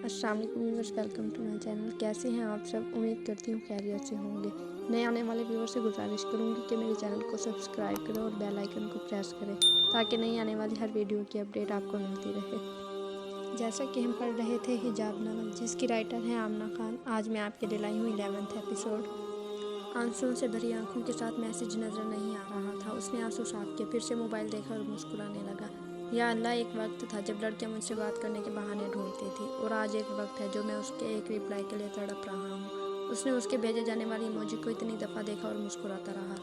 अस्सलाम वालेकुम viewers, welcome to my channel. कैसे हैं आप सब? उम्मीद करती हूँ खैरियत से होंगे। नए आने वाले व्यूअर से गुजारिश करूँगी कि मेरे चैनल को सब्सक्राइब करें और बेल आइकन को प्रेस करें ताकि नई आने वाली हर वीडियो की अपडेट आपको मिलती रहे। जैसा कि हम पढ़ रहे थे हिजाब नावल, जिसकी राइटर हैं आमना खान। आज मैं आपके लिए लाई हूँ 11वां एपिसोड। आंसुओं से भरी आंखों के साथ मैसेज नज़र नहीं आ रहा था। उसने आंसू साफ किए, फिर से मोबाइल देखा और मुस्कुराने लगा। या अल्लाह, एक वक्त था जब लड़कियां मुझसे बात करने के बहाने ढूंढती थी, और आज एक वक्त है जो मैं उसके एक रिप्लाई के लिए तड़प रहा हूँ। उसने उसके भेजे जाने वाली इमोजी को इतनी दफ़ा देखा और मुस्कुराता रहा।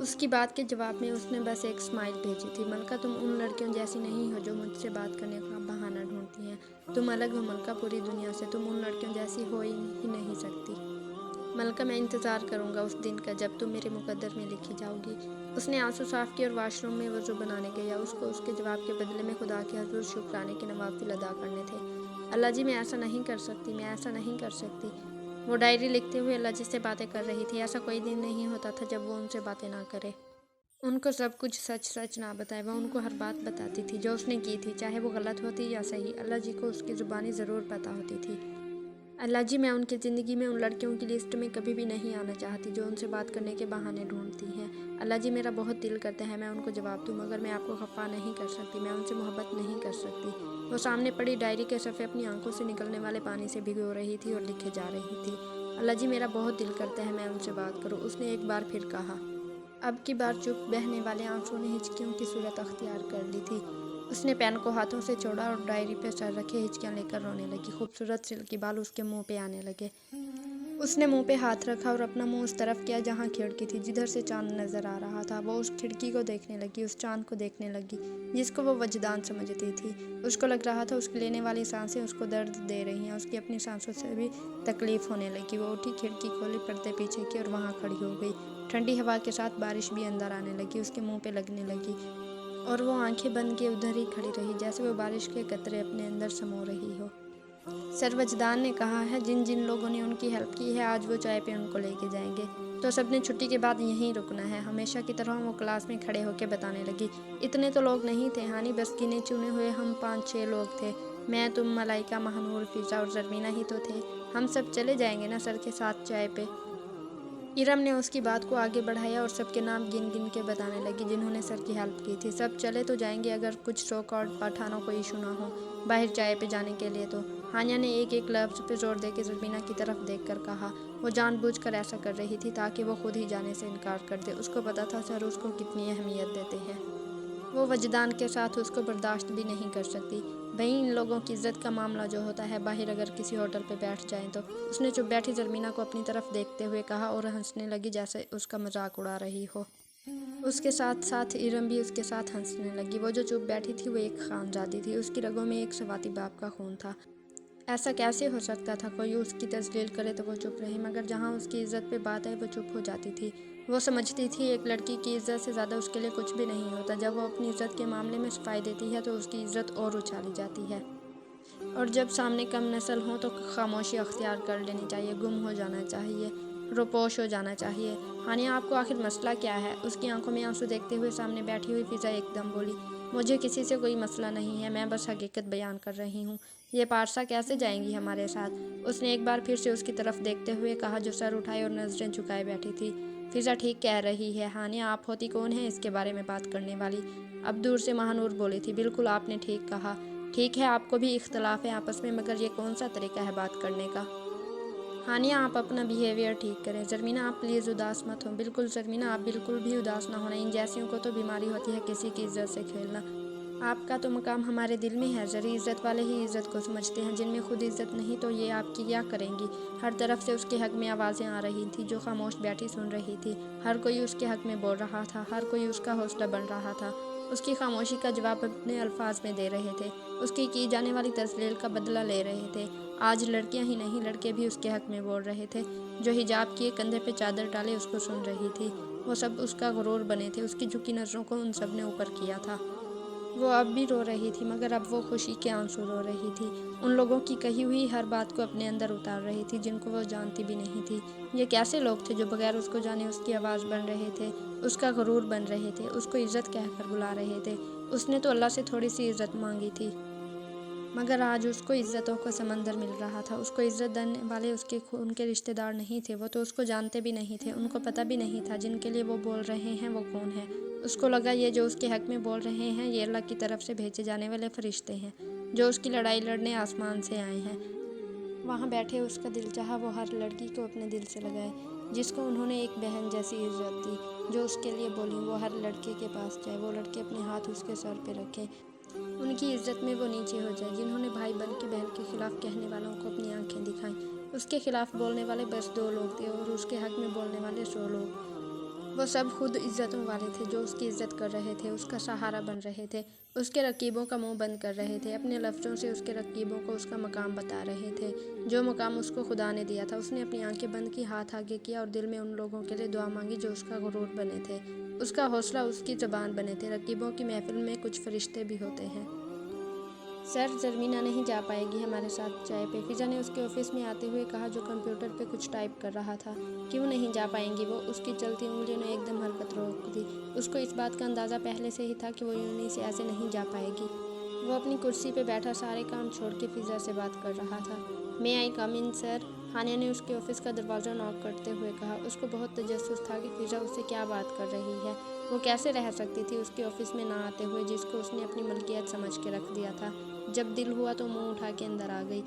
उसकी बात के जवाब में उसने बस एक स्माइल भेजी थी। मलका, तुम उन लड़कियों जैसी नहीं हो जो मुझसे बात करने का बहाना ढूंढती हैं। तुम अलग हो मलका, पूरी दुनिया से। तुम उन लड़कियों जैसी हो ही नहीं सकती। मलका, मैं इंतज़ार करूँगा उस दिन का जब तुम मेरे मुकद्दर में लिखी जाओगी। उसने आंसू साफ किए और वाशरूम में वज़ू बनाने गया। उसको उसके जवाब के बदले में खुदा के हज़ूर शुक्राने के नवाफिल अदा करने थे। अल्लाह जी, मैं ऐसा नहीं कर सकती, मैं ऐसा नहीं कर सकती। वो डायरी लिखते हुए अल्लाह जी से बातें कर रही थी। ऐसा कोई दिन नहीं होता था जब वो उनसे बातें ना करे, उनको सब कुछ सच सच ना बताए। वह उनको हर बात बताती थी जो उसने की थी, चाहे वो गलत होती या सही। अल्लाह जी को उसकी ज़ुबानी ज़रूर पता होती थी। अल्लाह जी, मैं उनकी ज़िंदगी में उन लड़कियों की लिस्ट में कभी भी नहीं आना चाहती जो उनसे बात करने के बहाने ढूंढती हैं। अल्लाह जी, मेरा बहुत दिल करता है मैं उनको जवाब दूँ, मगर मैं आपको खफा नहीं कर सकती, मैं उनसे मोहब्बत नहीं कर सकती। वो सामने पड़ी डायरी के सफ़े अपनी आंखों से निकलने वाले पानी से भिगो रही थी और लिखे जा रही थी। अल्लाह जी, मेरा बहुत दिल करता है मैं उनसे बात करूँ, उसने एक बार फिर कहा। अब की बार चुप बहने वाले आंसुओं ने हिचकियों की सूरत अख्तियार कर ली थी। उसने पेन को हाथों से छोड़ा और डायरी पे सर रखे हिचकियाँ लेकर रोने लगी। खूबसूरत सिल्की बाल उसके मुंह पे आने लगे। उसने मुंह पे हाथ रखा और अपना मुंह उस तरफ किया जहाँ खिड़की थी, जिधर से चांद नजर आ रहा था। वो उस खिड़की को देखने लगी, उस चांद को देखने लगी जिसको वो वजदान समझती थी। उसको लग रहा था उसकी लेने वाली सांसें उसको दर्द दे रही हैं। उसकी अपनी सांसों से भी तकलीफ होने लगी। वो उठी, खिड़की खोली, पर्दे पीछे की और वहाँ खड़ी हो गई। ठंडी हवा के साथ बारिश भी अंदर आने लगी, उसके मुंह पे लगने लगी, और वो आंखें बंद किए उधर ही खड़ी रही जैसे वो बारिश के कतरे अपने अंदर समो रही हो। सरवजदान ने कहा है, जिन जिन लोगों ने उनकी हेल्प की है आज वो चाय पे उनको लेके जाएंगे, तो सबने छुट्टी के बाद यहीं रुकना है। हमेशा की तरह वो क्लास में खड़े होकर बताने लगी। इतने तो लोग नहीं थे हानी, बस गिने चुने हुए हम 5-6 लोग थे। मैं, तुम, मलाइका, महानूर, फिजा और जरमीना ही तो थे। हम सब चले जाएंगे ना सर के साथ चाय पे। इरम ने उसकी बात को आगे बढ़ाया और सबके नाम गिन गिन के बताने लगी जिन्होंने सर की हेल्प की थी। सब चले तो जाएंगे अगर कुछ शौक और पठानों को इशू ना हो बाहर चाय पे जाने के लिए। तो हानिया ने एक एक लफ्ज़ पे जोर देकर जरमीना की तरफ देखकर कहा। वो जानबूझकर ऐसा कर रही थी ताकि वो खुद ही जाने से इनकार कर दे। उसको पता था सर उसको कितनी अहमियत देते हैं। वो वजदान के साथ उसको बर्दाश्त भी नहीं कर सकती। वहीं इन लोगों की इज्जत का मामला जो होता है बाहर अगर किसी होटल पे बैठ जाएं तो। उसने चुप बैठी जरमीना को अपनी तरफ देखते हुए कहा और हंसने लगी जैसे उसका मजाक उड़ा रही हो। उसके साथ साथ इरम भी उसके साथ हंसने लगी। वो जो चुप बैठी थी वो एक खानजादी थी, उसकी रगों में एक सवाती बाप का खून था। ऐसा कैसे हो सकता था कोई उसकी तजलील करे तो वो चुप रही, मगर जहाँ उसकी इज्जत पे बात है वो चुप हो जाती थी। वो समझती थी एक लड़की की इज्जत से ज़्यादा उसके लिए कुछ भी नहीं होता। जब वो अपनी इज्जत के मामले में सफाई देती है तो उसकी इज्जत और उछाली जाती है, और जब सामने कम नस्ल हो तो खामोशी अख्तियार कर लेनी चाहिए, गुम हो जाना चाहिए, रोपोश हो जाना चाहिए। हानिया, आपको आखिर मसला क्या है? उसकी आंखों में आंसू देखते हुए सामने बैठी हुई फिज़ा एकदम बोली। मुझे किसी से कोई मसला नहीं है, मैं बस हकीकत बयान कर रही हूँ। ये पारसा कैसे जाएंगी हमारे साथ? उसने एक बार फिर से उसकी तरफ देखते हुए कहा जो सर उठाए और नज़रें झुकाए बैठी थी। फिज़ा ठीक कह रही है हानिया, आप होती कौन है इसके बारे में बात करने वाली? अब दूर से महानूर बोली थी। बिल्कुल आपने ठीक कहा। ठीक है, आपको भी इख्तलाफ है आपस में, मगर ये कौन सा तरीका है बात करने का? हानिया, आप अपना बिहेवियर ठीक करें। जरमीना, आप प्लीज़ उदास मत हो। बिल्कुल जरमीना, आप बिल्कुल भी उदास ना होना। इन जैसियों को तो बीमारी होती है किसी की इज्जत से खेलना। आपका तो मकाम हमारे दिल में है। जरी इज़्ज़त वाले ही इज़्ज़त को समझते हैं, जिनमें खुद इज़्ज़त नहीं तो ये आपकी क्या करेंगी? हर तरफ से उसके हक़ में आवाज़ें आ रही थी जो खामोश बैठी सुन रही थी। हर कोई उसके हक़ में बोल रहा था, हर कोई उसका हौसला बन रहा था। उसकी खामोशी का जवाब अपने अल्फाज में दे रहे थे, उसकी की जाने वाली तस्लील का बदला ले रहे थे। आज लड़कियां ही नहीं लड़के भी उसके हक़ में बोल रहे थे। जो हिजाब किए कंधे पे चादर डाले उसको सुन रही थी, वो सब उसका गुरूर बने थे। उसकी झुकी नज़रों को उन सब ने ऊपर किया था। वो अब भी रो रही थी, मगर अब वो खुशी के आंसू रो रही थी। उन लोगों की कही हुई हर बात को अपने अंदर उतार रही थी जिनको वो जानती भी नहीं थी। ये कैसे लोग थे जो बगैर उसको जाने उसकी आवाज़ बन रहे थे, उसका गुरूर बन रहे थे, उसको इज़्ज़त कहकर बुला रहे थे। उसने तो अल्लाह से थोड़ी सी इज़्ज़त मांगी थी। मगर आज उसको इज्जतों का समंदर मिल रहा था। उसको इज्जत देने वाले उसके खून के रिश्तेदार नहीं थे, वो तो उसको जानते भी नहीं थे, उनको पता भी नहीं था जिनके लिए वो बोल रहे हैं वो कौन है। उसको लगा ये जो उसके हक में बोल रहे हैं ये अल्लाह की तरफ से भेजे जाने वाले फरिश्ते हैं, जो उसकी लड़ाई लड़ने आसमान से आए हैं। वहाँ बैठे उसका दिल चाहा वो हर लड़की को अपने दिल से लगाए, जिसको उन्होंने एक बहन जैसी इज्जत दी, जो उसके लिए बोली वो हर लड़के के पास जाए, वो लड़के अपने हाथ उसके सर पे रखें, उनकी इज्जत में वो नीचे हो जाए। जिन्होंने भाई बन के बहन के खिलाफ कहने वालों को अपनी आंखें दिखाईं। उसके खिलाफ बोलने वाले बस 2 लोग थे और उसके हक में बोलने वाले 100 लोग। वो सब खुद इज्जतों वाले थे, जो उसकी इज्जत कर रहे थे, उसका सहारा बन रहे थे, उसके रकीबों का मुंह बंद कर रहे थे, अपने लफ्ज़ों से उसके रकीबों को उसका मकाम बता रहे थे, जो मकाम उसको खुदा ने दिया था। उसने अपनी आंखें बंद की, हाथ आगे किया और दिल में उन लोगों के लिए दुआ मांगी जो उसका गुरूर बने थे, उसका हौसला, उसकी ज़बान बने थे। रकीबों की महफिल में कुछ फरिश्ते भी होते हैं। सर, जर्मीना नहीं जा पाएगी हमारे साथ चाय पे, फिजा ने उसके ऑफिस में आते हुए कहा, जो कंप्यूटर पे कुछ टाइप कर रहा था। क्यों नहीं जा पाएंगी वो? उसकी चलती उंगलियों ने एकदम हरकत रोक दी। उसको इस बात का अंदाज़ा पहले से ही था कि वो यूनी से ऐसे नहीं जा पाएगी। वो अपनी कुर्सी पे बैठा सारे काम छोड़ के फिजा से बात कर रहा था। मे आई कम इन सर? हानिया ने उसके ऑफिस का दरवाज़ा नॉक करते हुए कहा। उसको बहुत तजस्सुस था कि फिजा उससे क्या बात कर रही है। वो कैसे रह सकती थी उसके ऑफिस में ना आते हुए, जिसको उसने अपनी मलकियत समझ के रख दिया था। जब दिल हुआ तो मुंह उठा के अंदर आ गई।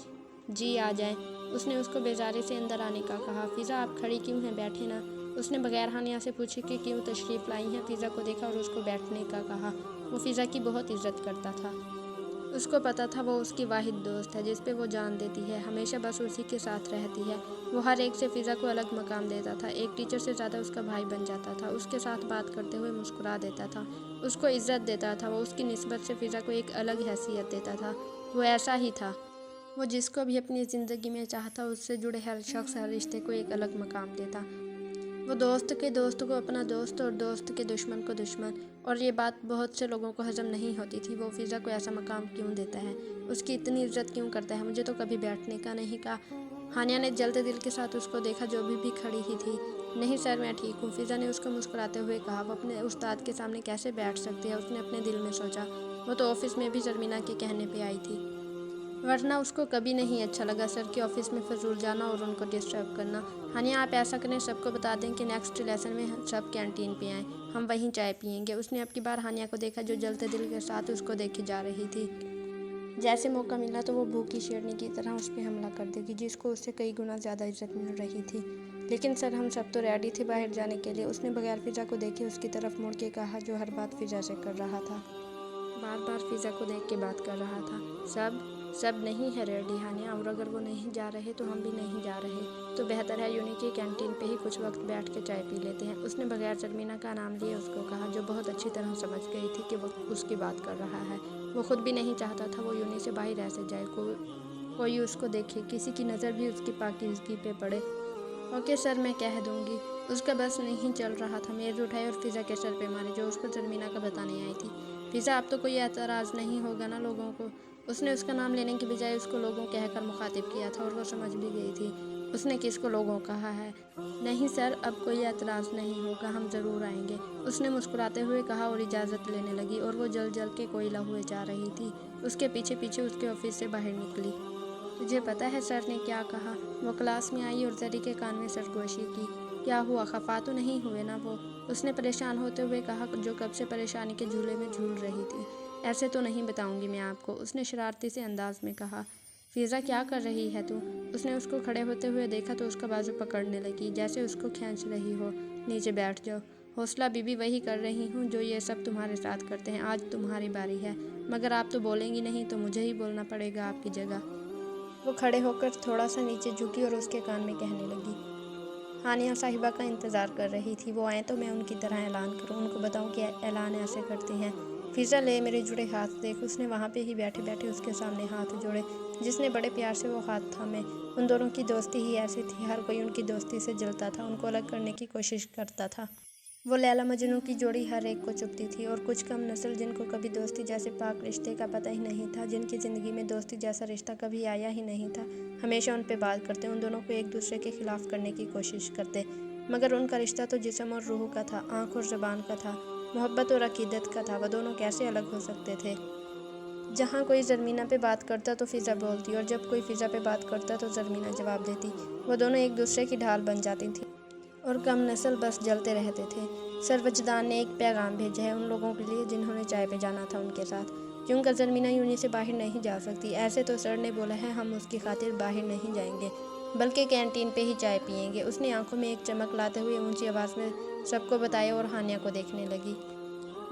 जी आ जाएं। उसने उसको बेजारे से अंदर आने का कहा। फिजा आप खड़ी क्यों हैं, बैठे ना। उसने बगैर हानिया से पूछे कि क्यों तशरीफ़ लाई हैं। फिजा को देखा और उसको बैठने का कहा। वो फिजा की बहुत इज्जत करता था। उसको पता था वो उसकी वाहिद दोस्त है, जिस पे वो जान देती है, हमेशा बस उसी के साथ रहती है। वो हर एक से फिजा को अलग मकाम देता था, एक टीचर से ज़्यादा उसका भाई बन जाता था, उसके साथ बात करते हुए मुस्कुरा देता था, उसको इज्जत देता था। वो उसकी निस्बत से फिजा को एक अलग हैसियत देता था। वो ऐसा ही था। वो जिसको भी अपनी ज़िंदगी में चाहता उससे जुड़े हर शख्स, हर रिश्ते को एक अलग मकाम देता। वो दोस्त के दोस्त को अपना दोस्त और दोस्त के दुश्मन को दुश्मन। और ये बात बहुत से लोगों को हजम नहीं होती थी। वो फिजा को ऐसा मकाम क्यों देता है, उसकी इतनी इज्जत क्यों करता है। मुझे तो कभी बैठने का नहीं कहा। हानिया ने जलते दिल के साथ उसको देखा, जो भी खड़ी ही थी। नहीं सर, मैं ठीक हूँ, फिजा ने उसको मुस्कुराते हुए कहा। वो अपने उस्ताद के सामने कैसे बैठ सकती है, उसने अपने दिल में सोचा। वो तो ऑफिस में भी जर्मीना के कहने पे आई थी, वरना उसको कभी नहीं अच्छा लगा सर के ऑफिस में फजूल जाना और उनको डिस्टर्ब करना। हानिया आप ऐसा करें, सबको बता दें कि नेक्स्ट लेसन में सब कैंटीन पे आएँ, हम वहीं चाय पियेंगे। उसने अब की बार हानिया को देखा, जो जलते दिल के साथ उसको देखे जा रही थी। जैसे मौका मिला तो वो भूखी शेरनी की तरह उस पर हमला कर देगी, जिसको उससे कई गुना ज़्यादा इज्जत मिल रही थी। लेकिन सर हम सब तो रेडी थे बाहर जाने के लिए, उसने बगैर फिजा को देखे उसकी तरफ मुड़ के कहा, जो हर बात फिजा से कर रहा था, बार बार फिजा को देख के बात कर रहा था। सब नहीं है रेडी हानिया, और अगर वो नहीं जा रहे तो हम भी नहीं जा रहे, तो बेहतर है यूनी की कैंटीन पे ही कुछ वक्त बैठ के चाय पी लेते हैं। उसने बगैर जर्मीना का नाम लिए उसको कहा, जो बहुत अच्छी तरह समझ गई थी कि वो उसकी बात कर रहा है। वो खुद भी नहीं चाहता था वो यूनी से बाहर ऐसे जाए, कोई उसको देखे, किसी की नज़र भी उसकी पाकीज़गी पे पड़े। ओके सर, मैं कह दूंगी। उसका बस नहीं चल रहा था, मेज़ उठाई और फिजा के सर पे मारी, जो उसको जर्मीना का बताने आई थी। फिजा आप तो कोई एतराज़ नहीं होगा ना लोगों को। उसने उसका नाम लेने की बजाय उसको लोगों कहकर मुखातिब किया था, और वो समझ भी गई थी उसने किसको लोगों कहा है। नहीं सर, अब कोई एतराज़ नहीं होगा, हम ज़रूर आएंगे, उसने मुस्कुराते हुए कहा और इजाज़त लेने लगी। और वो जल जल के कोयला हुए जा रही थी। उसके पीछे पीछे उसके ऑफिस से बाहर निकली। तुझे पता है सर ने क्या कहा? वो क्लास में आई और जरी के कान में सरगोशी की। क्या हुआ, खफा तो नहीं हुए ना वो? उसने परेशान होते हुए कहा, जो कब से परेशानी के झूले में झूल रही थी। ऐसे तो नहीं बताऊंगी मैं आपको, उसने शरारती से अंदाज में कहा। फिजा क्या कर रही है तू? उसने उसको खड़े होते हुए देखा तो उसका बाजू पकड़ने लगी, जैसे उसको खींच रही हो। नीचे बैठ जाओ। हौसला बीबी, वही कर रही हूँ जो ये सब तुम्हारे साथ करते हैं। आज तुम्हारी बारी है, मगर आप तो बोलेंगी नहीं, तो मुझे ही बोलना पड़ेगा आपकी जगह। वो खड़े होकर थोड़ा सा नीचे झुकी और उसके कान में कहने लगी। हानिया साहिबा का इंतज़ार कर रही थी, वो आए तो मैं उनकी तरह ऐलान करूं, उनको बताऊं कि ऐलान ऐसे करती हैं। फिजा ले मेरे जुड़े हाथ देख। उसने वहाँ पे ही बैठे बैठे उसके सामने हाथ जोड़े, जिसने बड़े प्यार से वो हाथ थामे। उन दोनों की दोस्ती ही ऐसी थी, हर कोई उनकी दोस्ती से जलता था, उनको अलग करने की कोशिश करता था। वो लैला मजनू की जोड़ी हर एक को चुभती थी, और कुछ कम नस्ल जिनको कभी दोस्ती जैसे पाक रिश्ते का पता ही नहीं था, जिनकी ज़िंदगी में दोस्ती जैसा रिश्ता कभी आया ही नहीं था, हमेशा उन पे बात करते, उन दोनों को एक दूसरे के खिलाफ करने की कोशिश करते। मगर उनका रिश्ता तो जिस्म और रूह का था, आँख और ज़बान का था, मोहब्बत और अकीदत का था। वह दोनों कैसे अलग हो सकते थे? जहाँ कोई ज़रमीना पे बात करता तो फ़िज़ा बोलती और जब कोई फ़िज़ा पे बात करता तो ज़रमीना जवाब देती। वो दोनों एक दूसरे की ढाल बन जाती थी और कम नस्ल बस जलते रहते थे। सर वजदान ने एक पैगाम भेजा है उन लोगों के लिए जिन्होंने चाय पे जाना था उनके साथ, क्योंकि ज़रमीना यूनी से बाहर नहीं जा सकती। ऐसे तो सर ने बोला है हम उसकी खातिर बाहर नहीं जाएंगे बल्कि कैंटीन पे ही चाय पियेंगे। उसने आंखों में एक चमक लाते हुए ऊंची आवाज़ में सबको बताया और हानिया को देखने लगी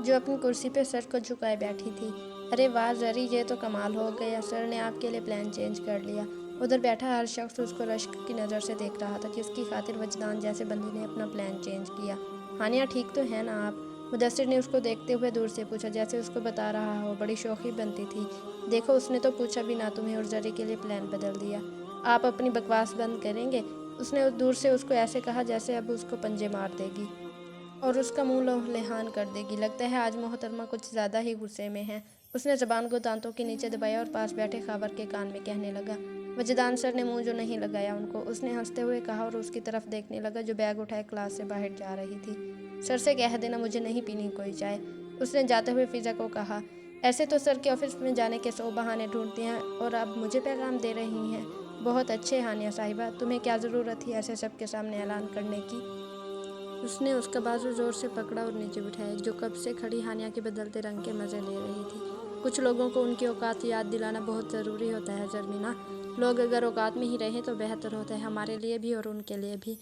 जो अपनी कुर्सी पे सर को झुकाए बैठी थी। अरे वाह जरी, ये तो कमाल हो गया, सर ने आपके लिए प्लान चेंज कर लिया। उधर बैठा हर शख्स उसको रश्क की नज़र से देख रहा था कि उसकी खातिर वजदान जैसे बंदे ने अपना प्लान चेंज किया। हानिया ठीक तो है ना आप? मुदस्सिर ने उसको देखते हुए दूर से पूछा, जैसे उसको बता रहा हो। बड़ी शौकी बनती थी। देखो उसने तो पूछा भी ना तुम्हें और जरी के लिए प्लान बदल दिया। आप अपनी बकवास बंद करेंगे? उसने दूर से उसको ऐसे कहा जैसे अब उसको पंजे मार देगी और उसका मुंह लहलहान कर देगी। लगता है आज मोहतरमा कुछ ज़्यादा ही गुस्से में है। उसने ज़बान को दांतों के नीचे दबाया और पास बैठे खावर के कान में कहने लगा। वजदान सर ने मुंह जो नहीं लगाया उनको, उसने हंसते हुए कहा और उसकी तरफ देखने लगा जो बैग उठाए क्लास से बाहर जा रही थी। सर से कह देना मुझे नहीं पीनी कोई चाय, उसने जाते हुए फ़िज़ा को कहा। ऐसे तो सर के ऑफिस में जाने के 100 बहाने ढूंढती हैं और अब मुझे पैगाम दे रही हैं। बहुत अच्छे हानिया साहिबा, तुम्हें क्या ज़रूरत थी ऐसे सबके सामने ऐलान करने की? उसने उसका बाजू जोर से पकड़ा और नीचे बिठाया जो कब से खड़ी हानिया के बदलते रंग के मज़े ले रही थी। कुछ लोगों को उनकी औकात याद दिलाना बहुत ज़रूरी होता है ज़रमीना। लोग अगर औकात में ही रहें तो बेहतर होता है, हमारे लिए भी और उनके लिए भी।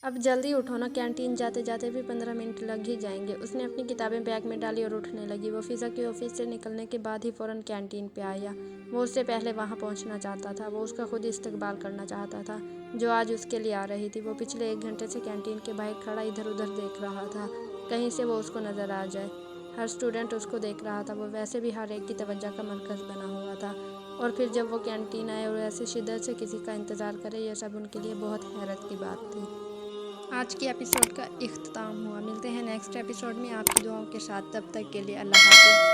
अब जल्दी उठो ना, कैंटीन जाते जाते भी 15 मिनट लग ही जाएंगे। उसने अपनी किताबें बैग में डाली और उठने लगी। वो फ़िज़ा के ऑफिस से निकलने के बाद ही फ़ौरन कैंटीन पे आया। वो उससे पहले वहाँ पहुँचना चाहता था। वो उसका खुद इस्तकबाल करना चाहता था जो आज उसके लिए आ रही थी। वो पिछले 1 घंटे से कैंटीन के बाहर खड़ा इधर उधर देख रहा था, कहीं से वो उसको नज़र आ जाए। हर स्टूडेंट उसको देख रहा था। वो वैसे भी हर एक की तवज्जो का मरकज़ बना हुआ था और फिर जब वो कैंटीन आए और ऐसे शिद्दत से किसी का इंतज़ार करे, यह सब उनके लिए बहुत हैरत की बात थी। आज की एपिसोड का इख्तिताम हुआ। मिलते हैं नेक्स्ट एपिसोड में आपकी दुआओं के साथ। तब तक के लिए अल्लाह हाफ़िज़।